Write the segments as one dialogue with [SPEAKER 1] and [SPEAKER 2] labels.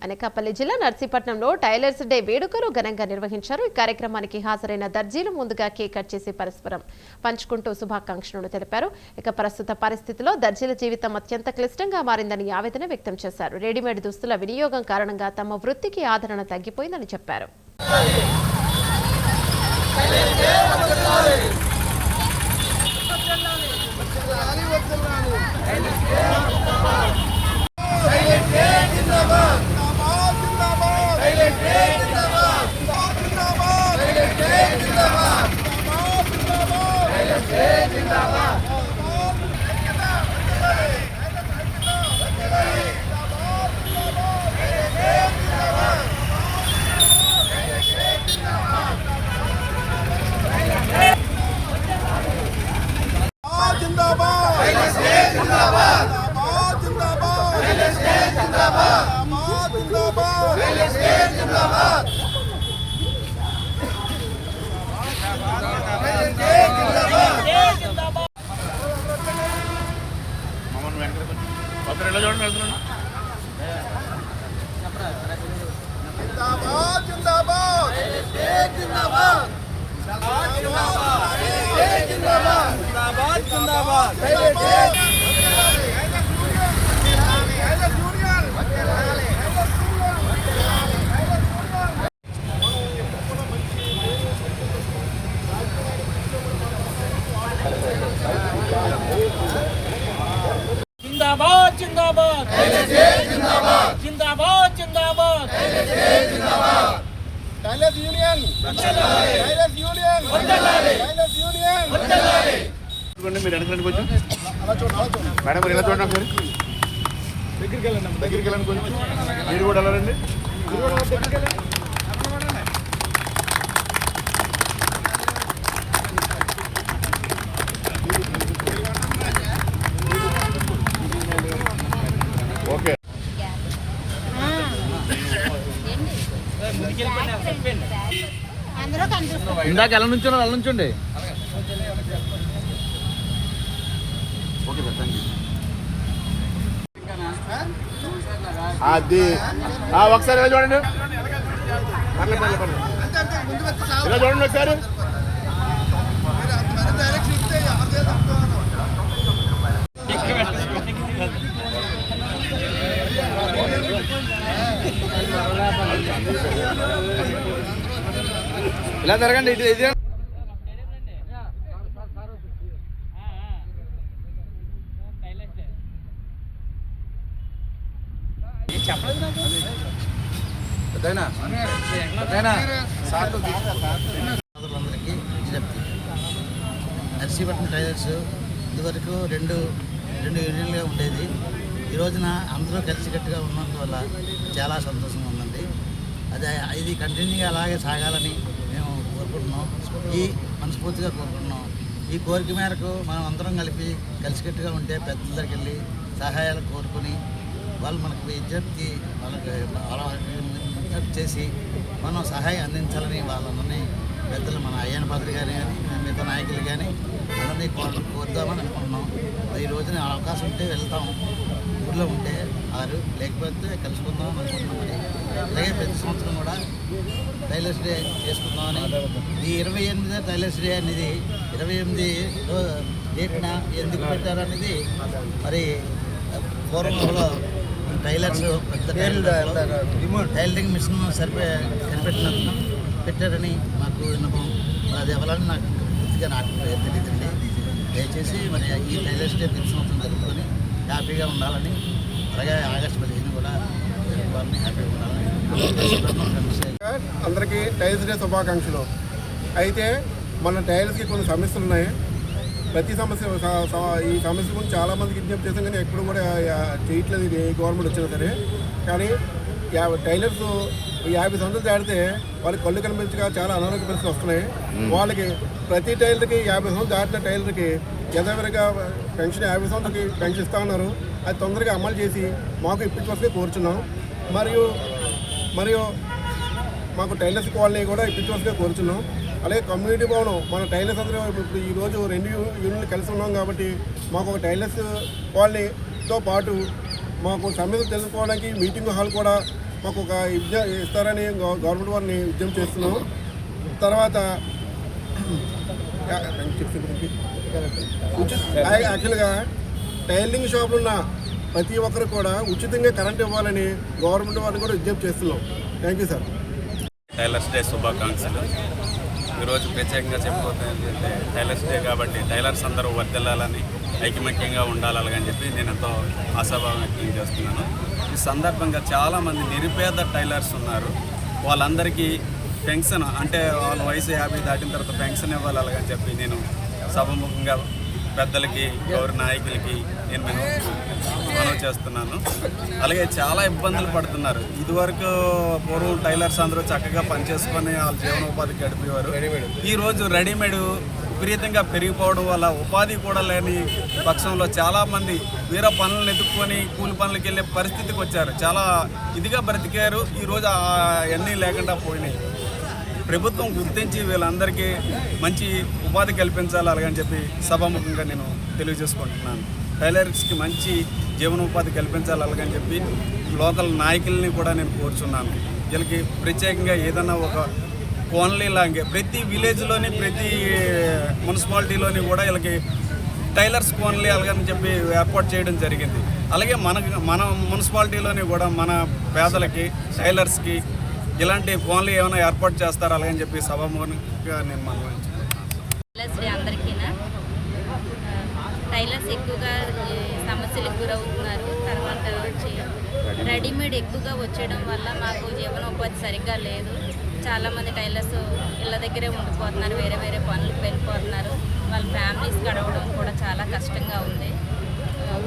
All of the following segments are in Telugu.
[SPEAKER 1] అనకాపల్లి జిల్లా నర్సీపట్నంలో టైలర్స్ డే వేడుకలు ఘనంగా నిర్వహించారు. ఈ కార్యక్రమానికి హాజరైన దర్జీలు ముందుగా కేక్ కట్ చేసి పరస్పరం పంచుకుంటూ శుభాకాంక్షలు తెలిపారు. ఇక ప్రస్తుత పరిస్థితిలో దర్జీల జీవితం అత్యంత క్లిష్టంగా మారిందని ఆవేదన వ్యక్తం చేశారు. రెడీమేడ్ దుస్తుల వినియోగం కారణంగా తమ వృత్తికి ఆదరణ తగ్గిపోయిందని చెప్పారు.
[SPEAKER 2] जिंदाबाद जिंदाबाद जिंदाबाद जिंदाबाद जिंदाबाद
[SPEAKER 3] टाइलर्स यूनियन टाइलर्स यूनियन टाइलर्स यूनियन
[SPEAKER 4] మీరు వెనకరండి కొంచెం మేడం మీరు ఎలా చూడండి ఒకసారి దగ్గరికి వెళ్ళండి కొంచెం మీరు కూడా వెళ్ళారండి ఓకే
[SPEAKER 5] ఇందాక ఎలా నుంచోండి అలా నుంచోండి.
[SPEAKER 4] Okay sir thank you. అది ఒకసారి ఇలా చూడండి పర్లేదు ఇలా చూడండి ఒకసారి
[SPEAKER 5] ఇలా జరగండి ఇది
[SPEAKER 6] నర్సీపట్నం టైలర్స్ ఇదివరకు రెండు యూనియన్లుగా ఉండేది. ఈ రోజున అందరూ కలిసికట్టుగా ఉన్నందువల్ల చాలా సంతోషంగా ఉందండి. ఇది కంటిన్యూగా అలాగే సాగాలని మేము కోరుకుంటున్నాం. మనస్ఫూర్తిగా కోరుకుంటున్నాం. ఈ కోరిక మేరకు మనం అందరం కలిసికట్టుగా ఉంటే పెద్దల దగ్గరికి వెళ్ళి సహాయాలు కోరుకొని వాళ్ళు మనకు విజ్ఞప్తి చేసి మనం సహాయం అందించాలని వాళ్ళందరినీ పెద్దలు మన అయ్యన్న పాత్రి కానీ మిగతా నాయకులు కానీ అందరినీ కోరుదామని అనుకుంటున్నాం. ఈ రోజున అవకాశం ఉంటే వెళ్తాం, ఊళ్ళో ఉంటే లేకపోతే కలుసుకుందామని అనుకుంటున్నామని. అలాగే ప్రతి సంవత్సరం కూడా టైలర్స్ డే చేసుకుందామని. ఈ 28 టైలర్స్ డే అనేది 28 డేట్న ఎందుకు పెట్టారనేది మరి పూర్వంలో టైలర్స్ పెద్ద టైలరింగ్ మిషన్ పెట్టారని మాకు విన్నపం. అది ఎవరని నాకు పూర్తిగా నాకు తెలియదండి. దయచేసి మరి ఈ టైలర్స్ డే ప్రతి సంవత్సరం జరుపుకొని హ్యాపీగా ఉండాలని, అలాగే ఆగస్టు 15 కూడా జరుపుకోవాలని, హ్యాపీగా ఉండాలని
[SPEAKER 3] అందరికీ టైలర్స్ డే శుభాకాంక్షలు. అయితే మన టైలర్స్కి కొన్ని సమస్యలు ఉన్నాయి. ప్రతి సమస్య ఈ సమస్య గురించి చాలామందికి విజ్ఞప్తి చేసాం, కానీ ఎప్పుడు కూడా చేయట్లేదు ఇది గవర్నమెంట్ వచ్చినా సరే. కానీ టైలర్స్ 50 సంవత్సరాలు దాటితే వాళ్ళకి కళ్ళు కనిపించగా చాలా అనారోగ్య పరిస్థితులు వస్తున్నాయి. వాళ్ళకి ప్రతి టైలర్కి 50 సంవత్సరాలు దాటిన టైలర్కి యథావిధిగా పెన్షన్ 50 సంవత్సరాలకి పెన్షన్ ఇస్తూ ఉన్నారు. అది తొందరగా అమలు చేసి మాకు ఇప్పించవలసి కోరుచున్నాం. మరియు మాకు టైలర్స్ కాలనీ కూడా ఇప్పించవలసిగా కోరుచున్నాం. అలాగే కమ్యూనిటీ భవనం మన టైలర్స్ అందరూ ఇప్పుడు ఈరోజు 2 యూనియన్లు కలిసి ఉన్నాం కాబట్టి మాకు ఒక టైలర్స్ కాలనీతో పాటు మాకు సమస్యలు తెలుసుకోవడానికి మీటింగ్ హాల్ కూడా మాకు ఒక ఇస్తారని గవర్నమెంట్ వారిని విజ్ఞప్తి చేస్తున్నాం. తర్వాత యాక్చువల్గా టైలరింగ్ షాపులు ఉన్న ప్రతి ఒక్కరు కూడా ఉచితంగా కరెంట్ ఇవ్వాలని గవర్నమెంట్ వారిని కూడా విజ్ఞప్తి చేస్తున్నాం. Thank you sir.
[SPEAKER 7] Tailors day శుభాకాంక్షలు. ఈరోజు ప్రత్యేకంగా చెప్పుకోవడం ఏంటంటే టైలర్స్ డే కాబట్టి టైలర్స్ అందరూ వర్ధిల్లాలని ఐకమత్యంగా ఉండాలని చెప్పి నేను ఎంతో ఆశాభావం వ్యక్తం చేస్తున్నాను. ఈ సందర్భంగా చాలామంది నిరుపేద టైలర్స్ ఉన్నారు. వాళ్ళందరికీ పెన్షన్ అంటే వాళ్ళ వయసు 50 దాటిన తర్వాత పెన్షన్ ఇవ్వాలి అలాగని చెప్పి నేను సభముఖంగా పెద్దలకి గౌరవ నాయకులకి నేను మనవి చేస్తున్నాను. అలాగే చాలా ఇబ్బందులు పడుతున్నారు. ఇదివరకు పూర్వం టైలర్స్ అందరూ చక్కగా పనిచేసుకొని వాళ్ళ జీవనోపాధి గడిపేవారు. ఈరోజు రెడీమేడ్ విపరీతంగా పెరిగిపోవడం వల్ల ఉపాధి కూడా లేని పక్షంలో చాలామంది వేరే పనులను ఎదుర్కొని కూలి పనులకు వెళ్ళే పరిస్థితికి వచ్చారు. చాలా ఇదిగా బ్రతికారు. ఈరోజు అవన్నీ లేకుండా పోయినాయి. ప్రభుత్వం గుర్తించి వీళ్ళందరికీ మంచి ఉపాధి కల్పించాలి అలాగని చెప్పి సభాముఖంగా నేను తెలియజేసుకుంటున్నాను. టైలర్స్కి మంచి జీవనోపాధి కల్పించాలి అలాగని చెప్పి లోకల్ నాయకుల్ని కూడా నేను కోరుచున్నాను. వీళ్ళకి ప్రత్యేకంగా ఏదైనా ఒక కోన్లీ లాగే ప్రతి విలేజ్లోని ప్రతి మున్సిపాలిటీలోని కూడా వీళ్ళకి టైలర్స్ కోన్లీ అలాగని చెప్పి ఏర్పాటు చేయడం జరిగింది. అలాగే మన మున్సిపాలిటీలోని కూడా మన పేదలకి టైలర్స్కి ఇలాంటి కోన్లీ ఏమైనా ఏర్పాటు చేస్తారా అలాగని చెప్పి సభాముఖంగా నేను మనవించుకుంటున్నాను.
[SPEAKER 8] టైలర్స్ డే అందరికీనా టైలర్స్ ఎక్కువగా సమస్యలకు గురవుతున్నారు. తర్వాత వచ్చి రెడీమేడ్ ఎక్కువగా వచ్చేయడం వల్ల మాకు జీవనోపాధి సరిగ్గా లేదు. చాలామంది టైలర్స్ ఇళ్ళ దగ్గరే ఉండిపోతున్నారు, వేరే వేరే పనులకు వెళ్ళిపోతున్నారు. వాళ్ళ ఫ్యామిలీస్ గడవడం కూడా చాలా కష్టంగా ఉంది.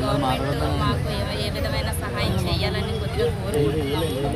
[SPEAKER 8] గవర్నమెంట్ మాకు ఏ విధమైన సహాయం చేయాలని కొద్దిగా కోరుకుంటున్నాము.